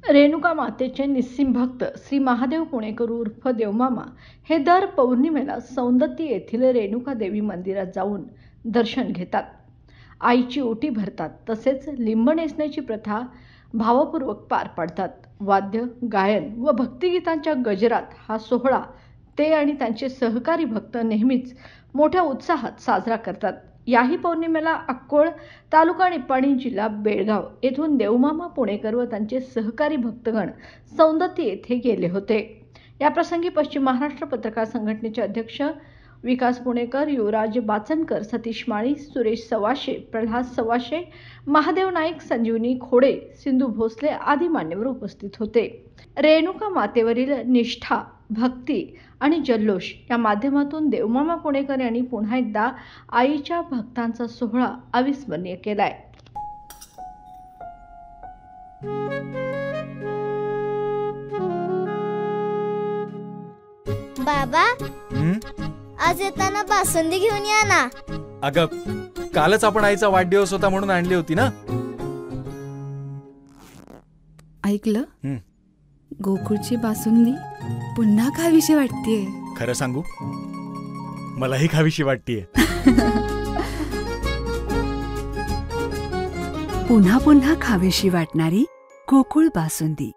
रेणुका मातेचे निस्सीम भक्त श्री महादेव पुणेकर उर्फ देवमामा हे दर पौर्णिमेला सौंदत्ती येथील रेणुका देवी मंदिरात जाऊन दर्शन घेतात. आईची ओटी भरतात. तसेच लिंब नेसण्याची प्रथा भावपूर्वक पार पाडतात. वाद्य, गायन व भक्तिगीतांच्या गजरात हा सोहळा ते आणि त्यांचे सहकारी भक्त नेहमीच मोठ्या उत्साहात साजरा करतात. याही पौर्णिमेला अक्कोळ तालुका निपाणी जिल्हा बेळगाव येथून देवमामा पुणेकर व त्यांचे सहकारी भक्तगण सौंदत्ती येथे गेले होते. याप्रसंगी पश्चिम महाराष्ट्र पत्रकार संघटनेचे अध्यक्ष विकास पुणेकर, युवराज बाचनकर, सतीश माळी, सुरेश सवाशे, प्रल्हाद सवाशे, महादेव नाईक, संजीवनी खोडे, सिंधू भोसले आदी मान्यवर उपस्थित होते. रेणुका मातेवरील निष्ठा, भक्ती आणि जल्लोष या माध्यमातून देवमामा पुणेकर यांनी पुन्हा एकदा आईच्या भक्तांचा सोहळा अविस्मरणीय केलाय. बाबा, आज येताना बासुंदी घेऊन या ना. अगं, कालच आपण आईचा वाढदिवस होता म्हणून आणली होती ना. ऐकलं, गोकुळची बासुंदी पुन्हा खावीशी वाटतेय. खरं सांगू, मलाही खावीशी वाटतेय. पुन्हा पुन्हा खावीशी वाटणारी गोकुळ बासुंदी.